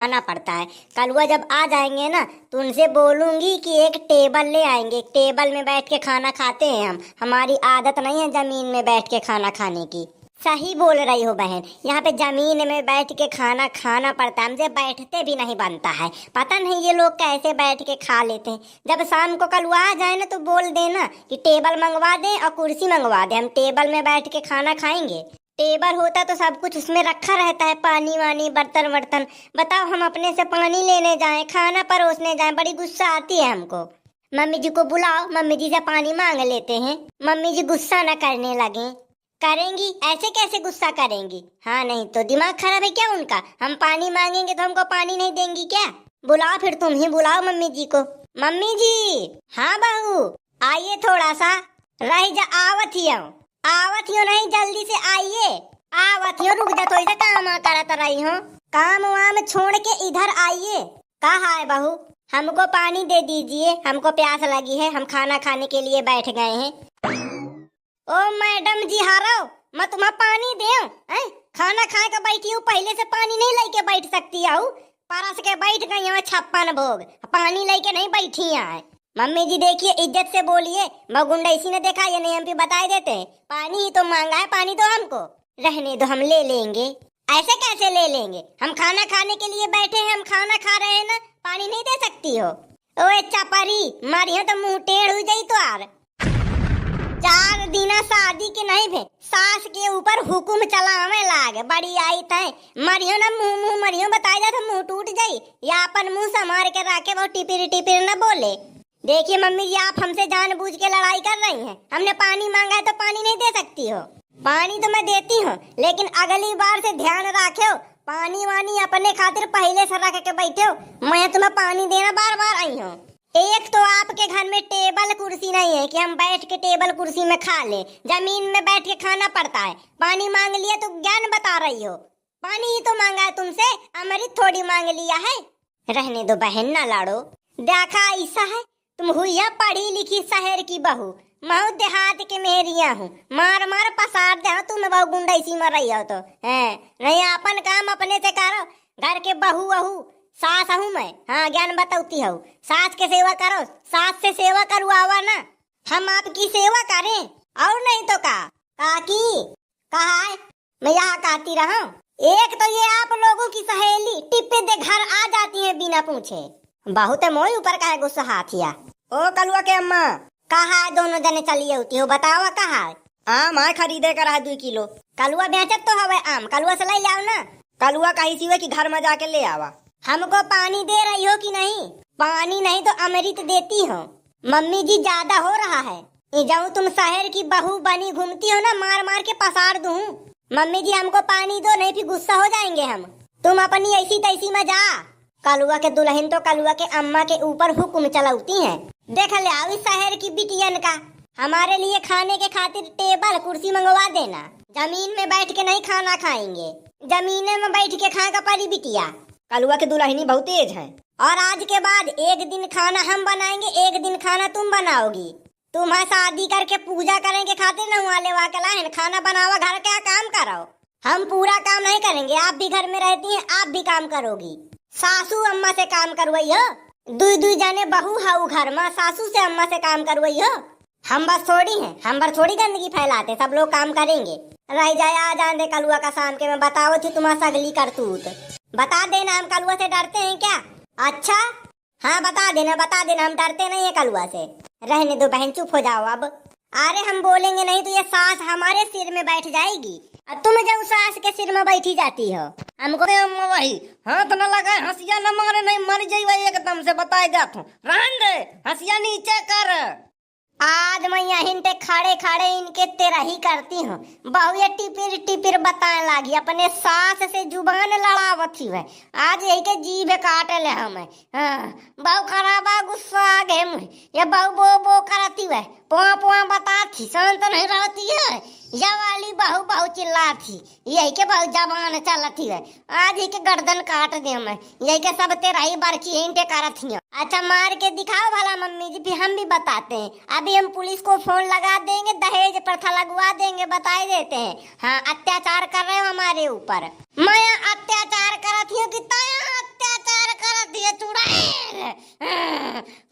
आना पड़ता है। कल वो जब आ जाएंगे ना तो उनसे बोलूंगी कि एक टेबल ले आएंगे, एक टेबल में बैठ के खाना खाते हैं हम। हमारी आदत नहीं है जमीन में बैठ के खाना खाने की। सही बोल रही हो बहन, यहाँ पे जमीन में बैठ के खाना खाना पड़ता है, हमसे बैठते भी नहीं बनता है। पता नहीं ये लोग कैसे बैठ के खा लेते हैं। जब शाम को कल वो आ जाए ना तो बोल देना कि टेबल मंगवा दें और कुर्सी मंगवा दें, हम टेबल में बैठ के खाना खाएंगे। टेबल होता तो सब कुछ उसमें रखा रहता है, पानी वानी बर्तन वर्तन। बताओ हम अपने से पानी लेने जाएं, खाना परोसने जाएं, बड़ी गुस्सा आती है हमको। मम्मी जी को बुलाओ, मम्मी जी से पानी मांग लेते हैं, मम्मी जी गुस्सा न करने लगे। करेंगी? ऐसे कैसे गुस्सा करेंगी? हाँ नहीं तो दिमाग खराब है क्या उनका? हम पानी मांगेंगे तो हमको पानी नहीं देंगी क्या? बुलाओ, फिर तुम ही बुलाओ मम्मी जी को। मम्मी जी। हाँ बहू आइए, थोड़ा सा रह जा, आवत ही हूँ। आवत हो नहीं, जल्दी से आइए। आवत हो, रुक जा, थोड़ी सा काम करत रही हूँ। काम वाम छोड़ के इधर आइए। कहा है बहू? हमको पानी दे दीजिए, हमको प्यास लगी है, हम खाना खाने के लिए बैठ गए हैं। ओ मैडम जी हारो, मैं तुम्हें पानी दूं? खाना खा के बैठी हूँ, पहले से पानी नहीं लेके बैठ सकती हूँ? परस के बैठ गई हूँ 56 भोग, पानी लेके नहीं बैठी है। मम्मी जी देखिए, इज्जत से बोलिए, गुंडा इसी ने देखा या नहीं, हम भी बता देते हैं। पानी ही तो मांगा है, पानी तो हमको रहने दो, हम ले लेंगे। ऐसे कैसे ले लेंगे? हम खाना खाने के लिए बैठे हैं, हम खाना खा रहे हैं ना, पानी नहीं दे सकती हो? ओए चपरी मारियो तो मुंह टेढ़ हो जाई तो आर। 4 दिन शादी के नहीं भे, सास के ऊपर हुकुम चलावे लागे, बड़ी आई थे। मरियो ना मुंह मरियो, बताया जा तो मुंह टूट जाई। या अपन मुंह संभार के रखे, वो टिपिर टिपिर न बोले। देखिए मम्मी जी, आप हमसे जानबूझ के लड़ाई कर रही हैं। हमने पानी मांगा है तो पानी नहीं दे सकती हो? पानी तो मैं देती हूँ, लेकिन अगली बार से ध्यान रखो, पानी वानी अपने खातिर पहले से रख के बैठे हो। मैं तुम्हें पानी देना बार बार आई हूँ। एक तो आपके घर में टेबल कुर्सी नहीं है कि हम बैठ के टेबल कुर्सी में खा ले, जमीन में बैठ के खाना पड़ता है। पानी मांग लिया तो ज्ञान बता रही हो? पानी ही तो मांगा है तुमसे, अमृत थोड़ी मांग लिया है। रहने दो बहन, ना लाड़ो। देखा ऐसा है, तुम हुई पढ़ी लिखी शहर की बहू, मैं देहात के मेहरिया हूँ। मार मार पसार दे तुम बहू, गुंडा इसी में रही हो तो है नहीं। अपन काम अपने से करो, घर के बहू वहू सास हूँ मैं। हाँ ज्ञान बताती हूँ, सास के सेवा करो, सास से सेवा करवावा ना, हम आपकी सेवा करें और नहीं तो का काकी कहा है? मैं यहाँ कहती रहा। एक तो ये आप लोगों की सहेली टिप्पे दे घर आ जाती है बिना पूछे। बहुत मोई ऊपर का है गुस्सा हाथिया। ओ कलुआ के अम्मा कहा है? दोनों जने चलिए होती हो, बताओ कहा है? आम है खरीदे कर 2 किलो। कलुआ बेचत तो हवे आम, कलुआ से ले लाओ ना। कलुआ कही सी कि घर में जाके ले आवा। हमको पानी दे रही हो कि नहीं? पानी नहीं तो अमृत देती हो। मम्मी जी ज्यादा हो रहा है, जाऊँ तुम शहर की बहू बनी घूमती हो ना, मार मार के पसार दूं। मम्मी जी हमको पानी दो, नहीं फिर गुस्सा हो जाएंगे हम। तुम अपनी ऐसी तैसी में जा। कलुआ के दुल्हन तो कलुआ के अम्मा के ऊपर हुक्म चलाती हैं। देख ले आओ इस शहर की बिटियन का, हमारे लिए खाने के खातिर टेबल कुर्सी मंगवा देना। जमीन में बैठ के नहीं खाना खाएंगे, जमीने में बैठ के खाएगा परी बिटिया। कलुआ के दुल्हनी बहुत तेज है। और आज के बाद एक दिन खाना हम बनाएंगे, एक दिन खाना तुम बनाओगी। तुम्हें शादी करके पूजा करेंगे खातिर न वाले वाकला खाना बनावा, घर क्या काम करो। हम पूरा काम नहीं करेंगे, आप भी घर में रहती हैं, आप भी काम करोगी। सासू अम्मा से काम करवाई हो, 2 जाने बहू हाउ घर में, सासू से अम्मा से काम करवाई हो। हम बस थोड़ी हैं, हम बस थोड़ी गंदगी फैलाते, सब लोग काम करेंगे। रह जाए आ जान दे कलुआ का शाम के, मैं बताओ थी तुम्हारा सगली करतूत। बता देना, हम कलुआ से डरते हैं क्या? अच्छा हाँ बता देना, हम डरते नहीं है कलुआ से। रहने दो बहन, चुप हो जाओ अब। अरे हम बोलेंगे नहीं तो ये सास हमारे सिर में बैठ जाएगी, तुम जो सास के सिर में बैठी जाती हो। हमको वही हाथ न लगाए, हंसिया न मारे, नहीं मर जाइए एकदम से, बताए जात हूँ। रहन दे, हंसिया नीचे कर। आज मैं यहीं पे खड़े खड़े इनके तेरा ही करती हूँ। बहू ये टिपिर टिपिर बताए लागी, अपने सास से जुबान लड़ावती है। आज यही के जीभ काट ले हमें। हाँ बहू खराबा गुस्सा आ गए मुझे, ये बहू बो बो करती है, पुआ पुआ बताती, शांत नहीं रहती है। यह वाली बहू बहू चिल्लाती, यही के बहू जबान चलती है। आज ही के गर्दन काट दे मैं, यही के सब तेरा ही बरकी यहीं पे करती हूँ। अच्छा मार के दिखाओ भला मम्मी जी, फिर हम भी बताते हैं। अभी अभी हम पुलिस को फोन लगा देंगे, दहेज प्रथा लगवा देंगे, बता ही देते हैं। हाँ, अत्याचार कर रहे हो हमारे ऊपर। मैं अत्याचार करत हूँ कि तया अत्याचार करत है चुड़ैल।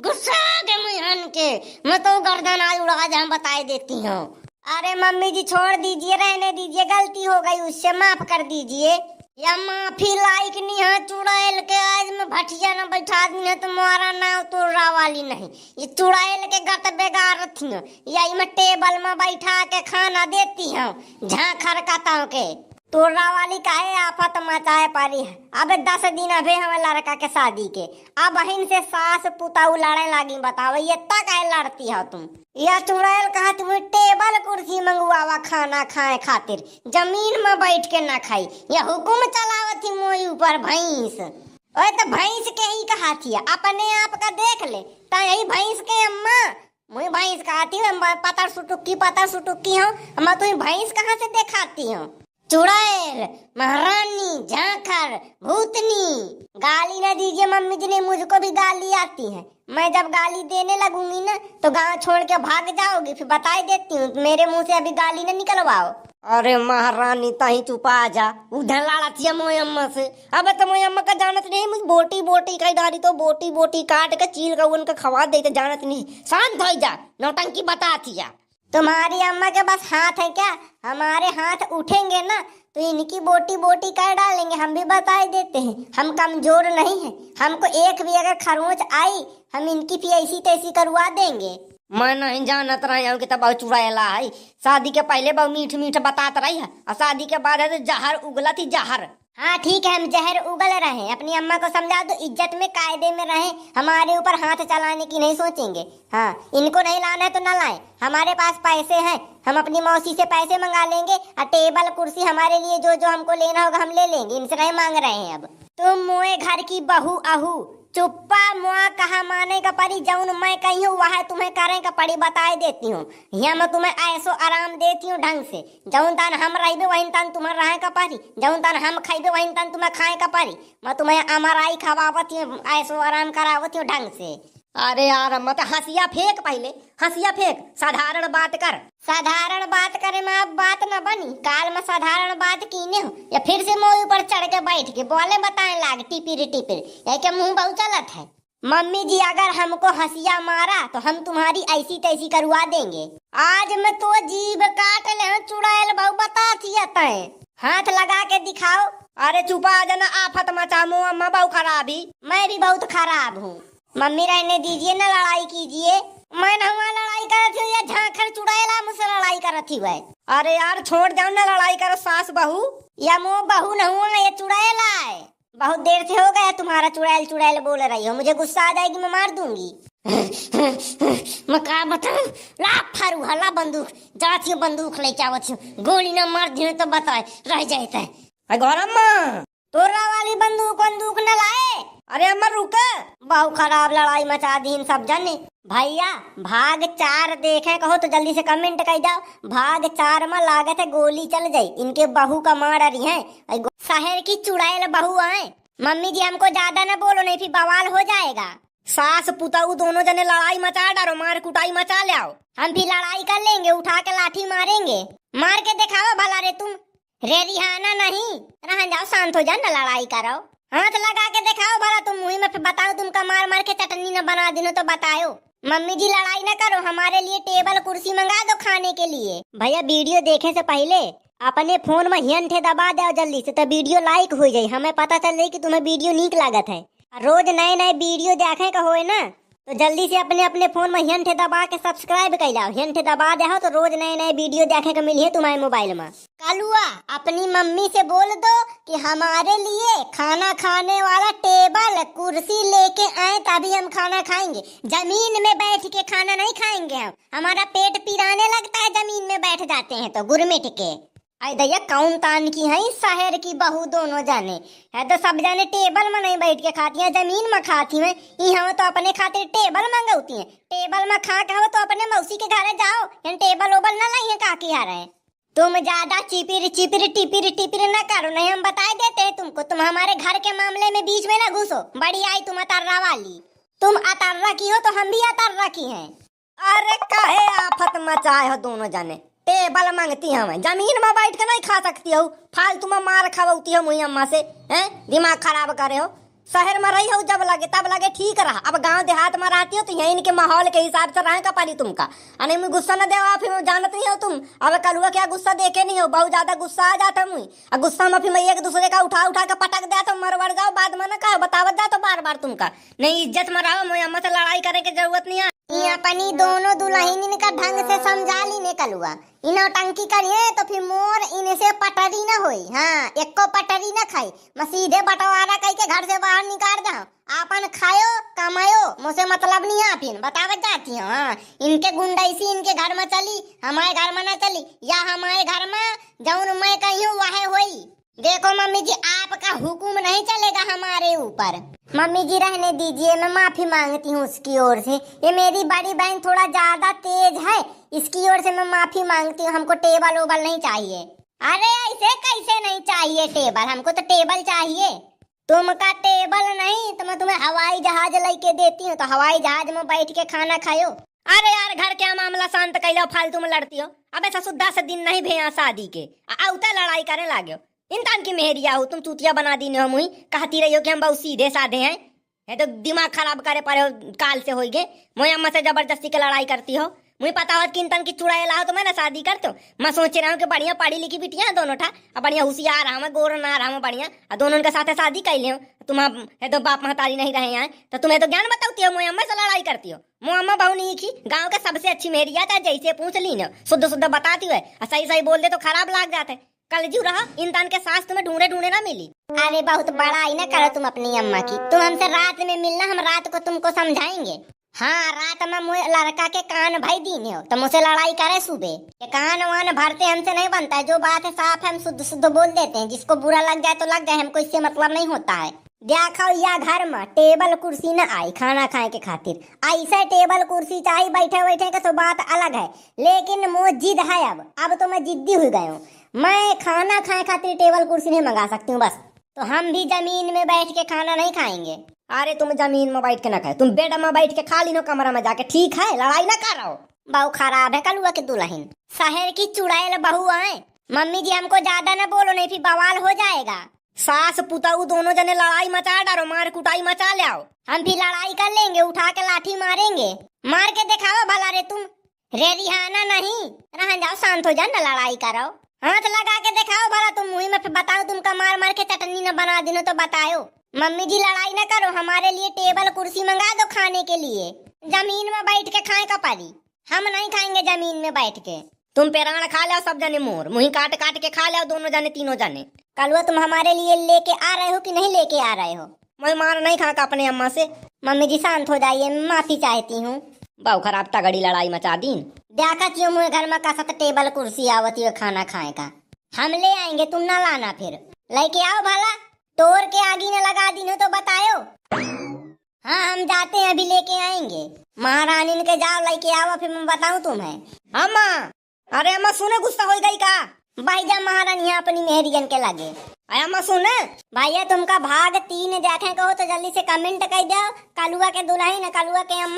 गुस्सा आ गया मुझहन के, मैं तो गर्दन आज उड़ा जा बता देती हूँ। अरे मम्मी जी छोड़ दीजिए, रहने दीजिए, गलती हो गई, उससे माफ कर दीजिए। या माफी लायक नहीं है चुड़ैल के, आज मैं भटिया न बैठा दी है तुम्हारा नाव तोड़ा वाली नहीं। ये चुड़ैल के गत बेगारत हूँ, यही मैं टेबल में बैठा के खाना देती हूँ, झांखर काता के। तोड़ा वाली काहे आफत मचाए पारी है। अब 10 दिन अबे हमें लड़का के शादी के, अब बहन से सास पुताऊ लड़े लागी, बताओ ये तक आए लड़ती हो तुम। यह चुड़ैल कहा तुम टेबल कुर्सी मंगवावा खाना खाए खातिर, जमीन में बैठ के ना खाई। यह हुकुम चलावती मोई ऊपर भैंस। ओए तो भैंस के ही कहा थी, अपने आप का देख ले, ता यही भैंस के अम्मा। मुझे भैंस कहती हूँ, पतर सुटुक्की हूँ, मैं तुम्हें भैंस कहाँ से दिखाती हूँ। चुड़ैल, महारानी, झांखर, भूतनी। गाली ना दीजिए मम्मी जी ने, मुझको भी गाली आती है। मैं जब गाली देने लगूंगी ना तो गांव छोड़ के भाग जाओगी, फिर बता ही देती हूँ, मेरे मुंह से अभी गाली ना निकलवाओ। अरे महारानी तही चुपा जा, उधर लड़ा थी मोई अम्मा से। अब तो मोई अम्मा का जानत नहीं, मुझे बोटी कई डाली तो बोटी काट के चील का उनका खवा दे तो जानत नहीं। शांत हो जा, नौटंकी बता थी। तुम्हारी अम्मा के बस हाथ है क्या? हमारे हाथ उठेंगे ना तो इनकी बोटी कर डालेंगे। हम भी बता देते हैं, हम कमजोर नहीं हैं। हमको एक भी अगर खरोंच आई, हम इनकी भी ऐसी तैसी करवा देंगे। मैं नहीं जानत रही हूँ कि तब बहुत चुड़ैला है। शादी के पहले बहुत मीठ बतात रही है, और शादी के बाद है तो जहर उगला थी, जहर। हाँ ठीक है, हम जहर उगल रहे। अपनी अम्मा को समझा दो, इज्जत में कायदे में रहे, हमारे ऊपर हाथ चलाने की नहीं सोचेंगे। हाँ, इनको नहीं लाना है तो ना लाएं, हमारे पास पैसे हैं, हम अपनी मौसी से पैसे मंगा लेंगे, और टेबल कुर्सी हमारे लिए जो जो हमको लेना होगा हम ले लेंगे, इनसे नहीं मांग रहे हैं। अब तुम मोए घर की बहू आहू, चुप्पा मुआ कहा माने का परी, जौन मैं कही हूँ वह तुम्हें करे का पड़ी, बताए देती हूँ। यहाँ मैं तुम्हें ऐसो आराम देती हूँ ढंग से, जौन तान हम रहिबे वही तान तुम्हें रहे का परी, जौन तान हम खाइबे वही तान तुम्हें खाए का परी। मैं तुम्हें अमराई खवावत हूँ, ऐसो आराम करावत हूँ ढंग से। अरे यार मत हंसिया फेंक, पहले हंसिया फेंक, साधारण बात कर। साधारण बात करे में अब बात न बनी, काल में साधारण बात कीने हो, या फिर से मोह ऊपर चढ़ के बैठ के बोले बताए लाग टिपिर या के मुंह बहुत चलत है। मम्मी जी अगर हमको हंसिया मारा तो हम तुम्हारी ऐसी तैसी करवा देंगे। आज मैं तो जीभ काट ले चुड़ैल बहु बता है, हाथ लगा के दिखाओ। अरे चुपा जाना, आफत मचा मुँह अम्मा बहु खराबी। मैं भी बहुत खराब हूँ। मम्मी रहने दीजिए ना, लड़ाई कीजिए। मैं नहुआ लड़ाई करत हूँ या झांखर चुड़ैला मुझसे लड़ाई करत ही है। अरे यार छोड़ जाओ ना लड़ाई करो, सास बहू या मुँह बहू नहुआ, ये चुड़ैला है। बहुत देर से हो गया तुम्हारा चुड़ैल बोल रही हो, मुझे गुस्सा आ जाएगी, मैं मार दूंगी। मैं क्या बताऊं, ला फारू हला बंदूक, जाती हूँ बंदूक ले जावत हूँ, गोली न मार दी तो बताए रह जाता है। गौरम्मा तोरा वाली बंदूक न लाए। अरे अम्मा रुके, बहुत खराब लड़ाई मचा दी इन सब जने। भैया भाग 4 देखे कहो तो जल्दी से कमेंट कर जाओ। भाग 4 में लागत है गोली चल जाई, इनके बहू का मार रही है, शहर की चुड़ैल बहू आए। मम्मी जी हमको ज्यादा न बोलो, नहीं फिर बवाल हो जाएगा। सास पुताऊ दोनों जने लड़ाई मचा डालो, मार कुटाई मचा ले आओ। हम भी लड़ाई कर लेंगे, उठा के लाठी मारेंगे। मार के दिखाओ भला रे तुम, रे रिहाना नहीं रह जाओ, शांत हो जाओ ना, लड़ाई करो। हाथ लगा के दिखाओ भला तुम, मुँह में फिर बताओ तुमका मार के चटनी न बना देनो तो बताओ। मम्मी जी लड़ाई न करो, हमारे लिए टेबल कुर्सी मंगा दो खाने के लिए। भैया वीडियो देखे से पहले अपने फोन में हिंटे दबा दो जल्दी से, तो वीडियो लाइक हो जाये, हमें पता चल जाये कि तुम्हें वीडियो नीक लागत है। रोज नए वीडियो देखे का होए ना तो जल्दी से अपने फोन में हिंटे दबा के सब्सक्राइब कर जाओ। हिंटे दबा दे तो रोज नए वीडियो देखे का मिली है तुम्हारे मोबाइल में। कालुआ अपनी मम्मी से बोल दो कि हमारे लिए खाना खाने वाला टेबल कुर्सी लेके आए, तभी हम खाना खाएंगे। जमीन में बैठ के खाना नहीं खाएंगे हम, हमारा पेट पिराने लगता है जमीन में बैठ जाते हैं तो गुरमिट के। आई दैया कौन तान की है, शहर की बहू दोनों जाने है तो सब जाने टेबल में नहीं बैठ के खाती है, जमीन में खाती है। यहाँ तो अपने खातिर टेबल मंगौती है, टेबल में खा के हो तो अपने मौसी के घर जाओ, टेबल ओबल न लाई है काकी आ रहे। तुम ज्यादा चिपिर टिपिर न करो, नहीं हम बताए देते हैं तुमको। तुम हमारे घर के मामले में बीच में न घुसो। बड़ी आई तुम अतर्रा वाली, तुम अतर्रा की हो तो हम भी अतर्रा की हैं। अरे काहे आफत मचाए हो दोनों जने। टेबल मांगती हमें, जमीन में बैठ के नहीं खा सकती हो। फालतू में मार खवती हो मुई अम्मा से, हैं दिमाग खराब करे हो। शहर में रही हो जब लगे तब लगे ठीक रहा, अब गांव देहात में रहती हो तो यहीं इनके माहौल के हिसाब से रहे का पाली तुमका। अरे मुझे गुस्सा न देवा, फिर जानत नहीं हो तुम। अब कलुआ क्या गुस्सा देखे नहीं हो, बहुत ज्यादा गुस्सा आ जाता मुई। और गुस्सा में फिर मैं एक दूसरे का उठा उठा के पटक दे तो मरवर जाओ, बाद में न कहा बतावत जा तो बार बार तुमका नहीं इज्जत में रहो। मुई अम्मा से लड़ाई करे की जरूरत नहीं है। ये अपनी दोनों दुल्हन का ढंग से समझा ली ने कलुआ। इनो टंकी करिए तो फिर मोर इनसे पटरी न होई। हाँ, एको पटरी न खाई, मैं सीधे बंटवारा कह के घर से बाहर निकाल दो। आपन खायो कमायो, मुझसे मतलब नहीं है। फिर बतावत जाती हूँ। हाँ, इनके गुंडाइसी इनके घर में चली, हमारे घर में न चली, या हमारे घर में जौन मैं कही हूँ वह होई। देखो मम्मी जी, आपका हुक्म नहीं चलेगा हमारे ऊपर। मम्मी जी रहने दीजिए, मैं माफी मांगती हूँ उसकी ओर से। ये मेरी बड़ी बहन थोड़ा ज्यादा तेज है, इसकी ओर से मैं माफी मांगती हूँ। हमको टेबल ओबल नहीं चाहिए। अरे ऐसे कैसे नहीं चाहिए टेबल, हमको तो टेबल चाहिए। तुमका टेबल नहीं तो मैं तुम्हें हवाई जहाज लेके देती हूँ, तो हवाई जहाज में बैठ के खाना खायो। अरे यार घर के मामला शांत कैलो, फालतू में लड़ती हो। अब ऐसा सुद्धा से दिन नहीं भैया शादी के आउता लड़ाई करे लागे हो। इंसान की मेहरिया हो तुम, चूतिया बना दी हो मुई। कहती रही हो कि हम बहुत सीधे साधे हैं, है तो दिमाग खराब करे पर हो काल से होई गे। मोई अम्मा से जबरदस्ती के लड़ाई करती हो। मुझे पता हो कि इंसान की चुड़ाई लाओ तो मैं ना शादी करते हो। मैं सोच रहा हूँ कि बढ़िया पढ़ी लिखी बिटिया दोनों ठा, अब बढ़िया होशियार रहा मैं, गोर ना रहा मैं बढ़िया, और दोनों के साथ शादी कर ले। तुम है तो बाप महतारी नहीं रहे हैं तो तुम्हें तो ज्ञान बताती हो। मोई अम्मा से लड़ाई करती हो। मो अम्मा बहु नहीं की गाँव के सबसे अच्छी मेहरिया था, जैसे पूछ ली न शुद्ध शुद्ध बताती है, सही सही बोल दे तो खराब लग जाते है। कल जू रहा इंसान के सास तुम्हें ढूंढे ढूंढे ना मिली। अरे बहुत बड़ा ही ना करो तुम अपनी अम्मा की। तुम हमसे रात में मिलना, हम रात को तुमको समझाएंगे। हाँ, रात में मुझे लड़का के कान भाई दीने हो तो मुझसे लड़ाई करे सुबह। ये कान वान भरते हमसे नहीं बनता है, जो बात है साफ है हम शुद्ध शुद्ध बोल देते हैं। जिसको बुरा लग जाए तो लग जाए, हमको इससे मतलब नहीं होता है। देखो या घर में टेबल कुर्सी न आई खाना खाए के खातिर, ऐसा टेबल कुर्सी चाहिए बैठे बैठे के तो बात अलग है। लेकिन मो जिद है, अब तो मैं जिद्दी हो गई हूँ। मैं खाना खाए खातिर टेबल कुर्सी नहीं मंगा सकती हूँ बस। तो हम भी जमीन में बैठ के खाना नहीं खाएंगे। अरे तुम जमीन में बैठ के ना खाए, तुम बेड में बैठ के खा ली नो कमरा में जाके, ठीक है? लड़ाई ना करो। बहु खराब है कलुआ के दुल्हन, शहर की चुड़ैल बहू आए। मम्मी जी हमको ज्यादा ना बोलो, नहीं फिर बवाल हो जाएगा। सास पुताऊ दोनों जने लड़ाई मचा डालो, मार कुटाई मचा ले आओ। हम भी लड़ाई कर लेंगे, उठा के लाठी मारेंगे। मार के दिखाओ भला रे तुम। रे रिहाना नहीं रह जाओ, शांत हो जाओ ना, लड़ाई करो। हाथ लगा के दिखाओ भला तुम, मुंह में फिर बताओ तुमका मार मार के चटनी न बना दिनो तो बताओ। मम्मी जी लड़ाई ना करो, हमारे लिए टेबल कुर्सी मंगा दो खाने के लिए। जमीन में बैठ के खाए का पारी, हम नहीं खाएंगे जमीन में बैठ के। तुम पेराण खा लो सब जने, मोर मुही काट काट के खा लो दोनों जने तीनों जने। कलुआ तुम हमारे लिए लेके आ रहे हो कि नहीं लेके आ रहे हो? मैं मार नहीं खा का अपने अम्मा से। मम्मी जी शांत हो जाइए, मैं माफी चाहती हूँ। बहु खराब तगड़ी लड़ाई मचा दीन। देखा क्यों मुझे घर में कसत टेबल कुर्सी आवती है खाना खाए का। हम ले आएंगे, तुम ना लाना। फिर लेके आओ भला, तोड़ के आगी न लगा दी तो बताओ। हाँ हम जाते हैं, अभी लेके आएंगे। महारानी के जाओ लेके आओ, फिर मैं बताऊँ तुम्हें। अम्मा, अरे अम्मा सुने, गुस्सा हो गई का? भाईजा महारानी अपनी मेहरियन के लगे। अम्मा सुने भैया तुमका भाग 3 देखे को हो तो जल्दी से कमेंट कर दो। कलुआ के दुल्हन, कलुआ के अम्मा।